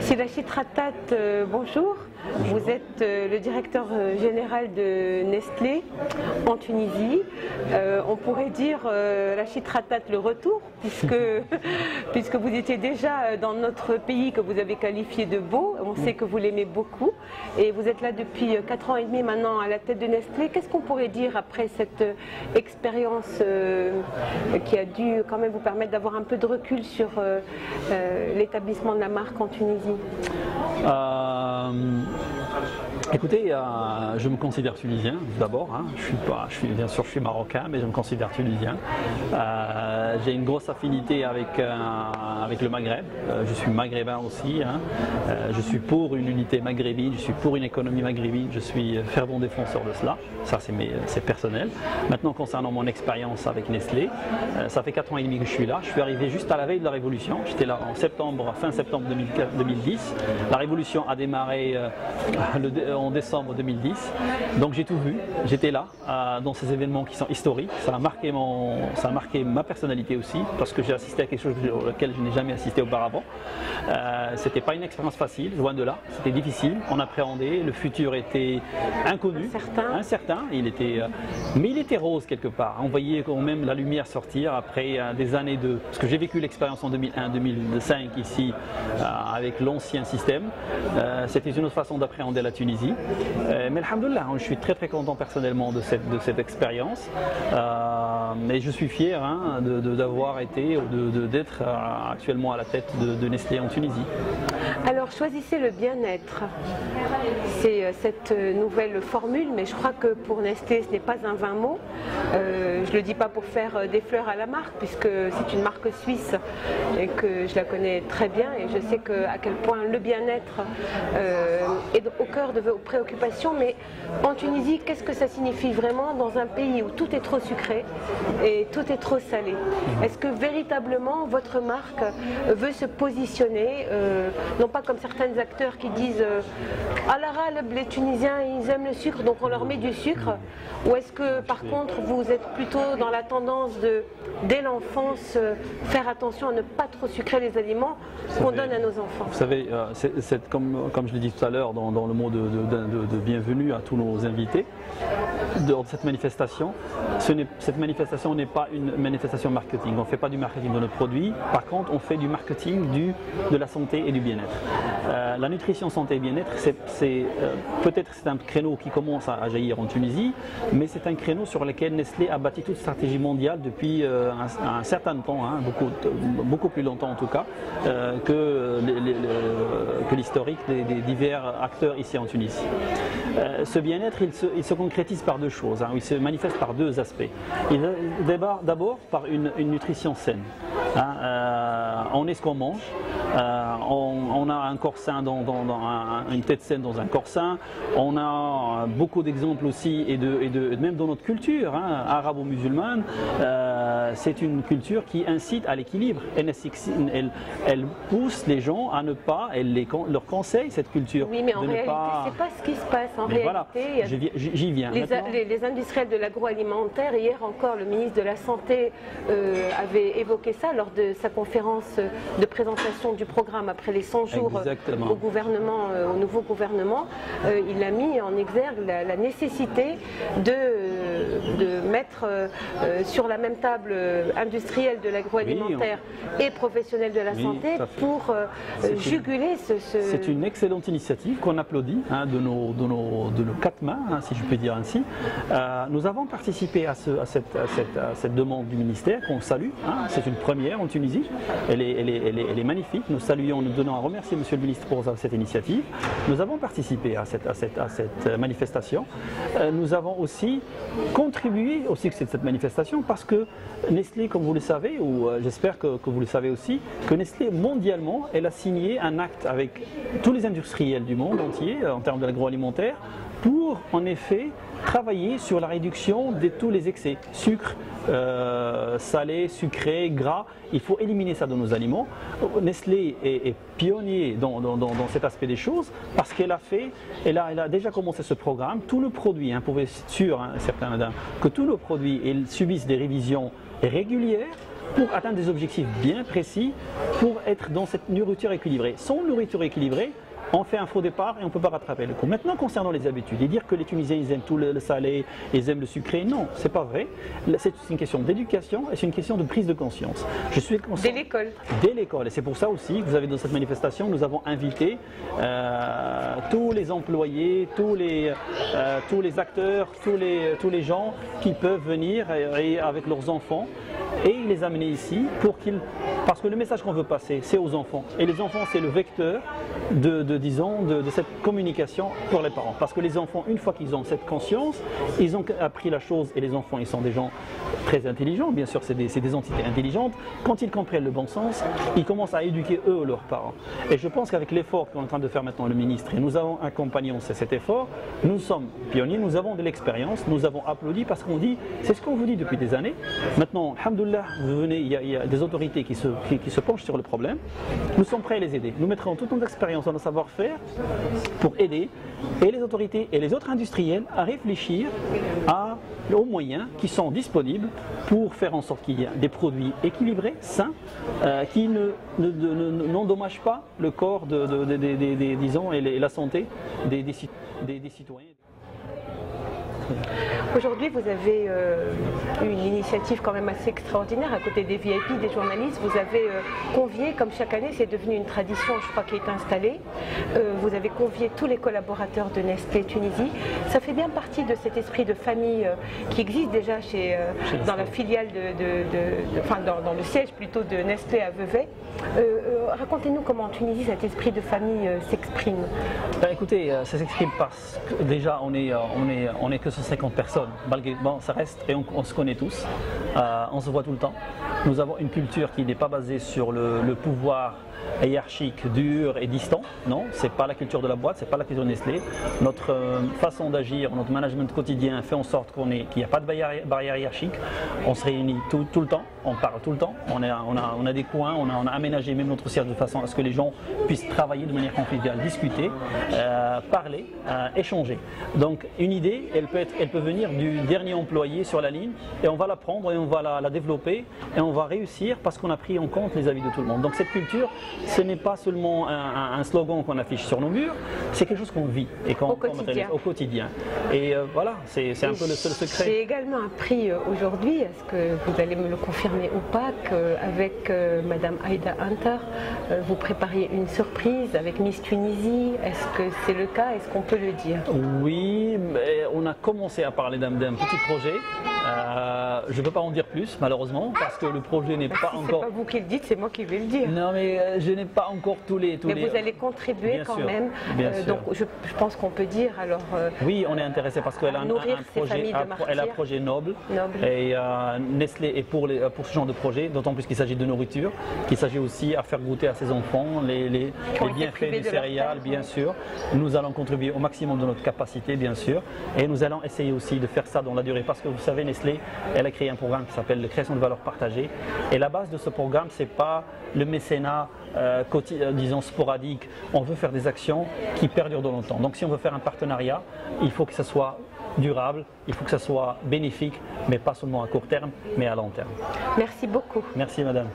C'est Rachid Rattat, bonjour. Vous êtes le directeur général de Nestlé en Tunisie. On pourrait dire Rachid Rattat le retour, puisque vous étiez déjà dans notre pays que vous avez qualifié de beau. On sait que vous l'aimez beaucoup et vous êtes là depuis 4 ans et demi maintenant à la tête de Nestlé. Qu'est-ce qu'on pourrait dire après cette expérience qui a dû quand même vous permettre d'avoir un peu de recul sur l'établissement de la marque en Tunisie? Écoutez, je me considère tunisien d'abord. Hein. Bien sûr, je suis marocain, mais je me considère tunisien. J'ai une grosse affinité avec le Maghreb. Je suis maghrébin aussi. Hein. Je suis pour une unité maghrébine, je suis pour une économie maghrébine. Je suis fervent défenseur de cela. Ça, c'est personnel. Maintenant, concernant mon expérience avec Nestlé, ça fait 4 ans et demi que je suis là. Je suis arrivé juste à la veille de la Révolution. J'étais là fin septembre 2010. La Révolution a démarré en décembre 2010, donc j'ai tout vu, j'étais là dans ces événements qui sont historiques, ça a marqué ma personnalité aussi, parce que j'ai assisté à quelque chose auquel je n'ai jamais assisté auparavant. C'était pas une expérience facile, loin de là, c'était difficile, on appréhendait, le futur était inconnu, incertain, mais il était rose quelque part, on voyait quand même la lumière sortir après des années parce que j'ai vécu l'expérience en 2001-2005 ici avec l'ancien système, c'était une autre façon d'appréhender la Tunisie. Mais alhamdoulilah, je suis très content personnellement de cette expérience. Et je suis fier d'avoir été, d'être actuellement à la tête de Nestlé en Tunisie. Alors choisissez le bien-être. C'est cette nouvelle formule, mais je crois que pour Nestlé ce n'est pas un vain mot. Je ne le dis pas pour faire des fleurs à la marque, puisque c'est une marque suisse et que je la connais très bien et je sais à quel point le bien-être est au cœur de vos préoccupations. Mais en Tunisie, qu'est-ce que ça signifie vraiment dans un pays où tout est trop sucré et tout est trop salé? Est-ce que véritablement votre marque veut se positionner, non pas comme certains acteurs qui disent à l'arabe les Tunisiens ils aiment le sucre donc on leur met du sucre, ou est-ce que par contre vous êtes plutôt dans la tendance de dès l'enfance faire attention à ne pas trop sucrer les aliments qu'on donne à nos enfants? Vous savez, comme je l'ai dit tout à l'heure dans le mot de bienvenue à tous nos invités, de cette manifestation n'est pas une manifestation marketing. On ne fait pas du marketing de notre produit, par contre on fait du marketing de la santé et du bien-être. La nutrition, santé et bien-être, peut-être c'est un créneau qui commence à jaillir en Tunisie, mais c'est un créneau sur lequel Nestlé a bâti toute stratégie mondiale depuis un certain temps, hein, beaucoup plus longtemps en tout cas, que l'historique des divers acteurs ici en Tunisie. Ce bien-être, il se concrétise par deux choses, hein, il se manifeste par deux aspects. Il démarre d'abord par une nutrition saine. Hein, on est ce qu'on mange, on a un corps sain une tête saine dans un corps sain. On a beaucoup d'exemples aussi, et même dans notre culture hein, arabo-musulmane, c'est une culture qui incite à l'équilibre. Elle pousse les gens à ne pas, leur conseille cette culture. Oui, mais en réalité, c'est pas ce qui se passe. En réalité, voilà, j'y viens. Les industriels de l'agroalimentaire, hier encore, le ministre de la Santé avait évoqué ça lors de sa conférence de présentation du programme après les 100 jours au nouveau gouvernement. Il a mis en exergue la nécessité de mettre sur la même table industriels de l'agroalimentaire et professionnels de la santé pour juguler C'est une excellente initiative qu'on applaudit hein, de nos 4 mains, hein, si je peux dire ainsi. Nous avons participé à cette demande du ministère qu'on salue. Hein, c'est une première en Tunisie. Elle est magnifique. Nous saluons, nous donnons à remercier Monsieur le ministre pour cette initiative. Nous avons participé à cette manifestation. Nous avons aussi contribué au succès de cette manifestation parce que Nestlé, comme vous le savez, ou j'espère que vous le savez aussi, que Nestlé mondialement, elle a signé un acte avec tous les industriels du monde entier en termes de l'agroalimentaire pour en effet travailler sur la réduction de tous les excès, sucre, salé, sucré, gras. Il faut éliminer ça de nos aliments. Nestlé est pionnier dans cet aspect des choses parce qu'elle a déjà commencé ce programme. Tout le produit, hein, pour être sûr, hein, certains madame, que tous nos produits subissent des révisions régulières pour atteindre des objectifs bien précis, pour être dans cette nourriture équilibrée. Sans nourriture équilibrée, on fait un faux départ et on ne peut pas rattraper le coup. Maintenant, concernant les habitudes, et dire que les Tunisiens ils aiment tout le salé, ils aiment le sucré, non, c'est pas vrai. C'est une question d'éducation et c'est une question de prise de conscience. Je suis conscient. Dès l'école. Dès l'école. Et c'est pour ça aussi que vous avez dans cette manifestation, nous avons invité tous les employés, tous les acteurs, tous les gens qui peuvent venir et avec leurs enfants et les amener ici parce que le message qu'on veut passer, c'est aux enfants. Et les enfants, c'est le vecteur de cette communication pour les parents. Parce que les enfants, une fois qu'ils ont cette conscience, ils ont appris la chose et les enfants, ils sont des gens très intelligents, bien sûr, c'est des entités intelligentes. Quand ils comprennent le bon sens, ils commencent à éduquer eux leurs parents. Et je pense qu'avec l'effort qu'on est en train de faire maintenant le ministre, et nous avons accompagné cet effort, nous sommes pionniers, nous avons de l'expérience, nous avons applaudi parce qu'on dit, c'est ce qu'on vous dit depuis des années. Maintenant, alhamdoulilah, vous venez, il y a des autorités qui se penchent sur le problème. Nous sommes prêts à les aider. Nous mettrons toute notre expérience, notre savoir-faire pour aider et les autorités et les autres industriels à réfléchir aux moyens qui sont disponibles pour faire en sorte qu'il y ait des produits équilibrés, sains, qui n'endommagent pas le corps disons, et la santé des citoyens. Aujourd'hui, vous avez une initiative quand même assez extraordinaire. À côté des VIP, des journalistes, vous avez convié, comme chaque année, c'est devenu une tradition, je crois, qui est installée. Vous avez convié tous les collaborateurs de Nestlé Tunisie. Ça fait bien partie de cet esprit de famille qui existe déjà dans la filiale dans le siège plutôt de Nestlé à Vevey. Racontez-nous comment en Tunisie cet esprit de famille s'exprime. Écoutez, ça s'exprime parce que déjà on est que 150 personnes, malgré ça reste et on se connaît tous, on se voit tout le temps. Nous avons une culture qui n'est pas basée sur le pouvoir hiérarchique, dur et distant. Non, c'est pas la culture de la boîte, c'est pas la culture de Nestlé. Notre façon d'agir, notre management quotidien fait en sorte qu'il n'y a pas de barrière hiérarchique. On se réunit tout le temps, on parle tout le temps. On a des coins, on a aménagé même notre siège de façon à ce que les gens puissent travailler de manière conviviale, discuter, parler, échanger. Donc une idée, elle peut venir du dernier employé sur la ligne et on va la prendre et on va la développer et on va réussir parce qu'on a pris en compte les avis de tout le monde. Donc cette culture, ce n'est pas seulement un slogan qu'on affiche sur nos murs, c'est quelque chose qu'on vit et qu'on au quotidien. Et voilà, c'est un peu le seul secret. J'ai également appris aujourd'hui, est-ce que vous allez me le confirmer ou pas, qu'avec Madame Aïda Hunter, vous prépariez une surprise avec Miss Tunisie. Est-ce que c'est le cas? Est-ce qu'on peut le dire? Oui, mais on a commencé à parler d'un petit projet. Je ne peux pas en dire plus, malheureusement, parce que le projet n'est pas encore... C'est pas vous qui le dites, c'est moi qui vais le dire. Non, mais je n'ai pas encore tous les... Mais vous allez contribuer quand même. Donc je pense qu'on peut dire alors... oui, on est intéressé parce qu'elle a un projet noble. Et Nestlé est pour ce genre de projet, d'autant plus qu'il s'agit de nourriture, qu'il s'agit aussi à faire goûter à ses enfants les bienfaits du céréales, bien sûr. Nous allons contribuer au maximum de notre capacité, bien sûr. Et nous allons essayer aussi de faire ça dans la durée. Parce que vous savez, Nestlé, elle a créé un programme qui s'appelle la création de valeur partagée. Et la base de ce programme, ce n'est pas le mécénat, disons, sporadique. On veut faire des actions qui perdurent dans longtemps. Donc si on veut faire un partenariat, il faut que ça soit durable, il faut que ça soit bénéfique, mais pas seulement à court terme, mais à long terme. Merci beaucoup. Merci, madame.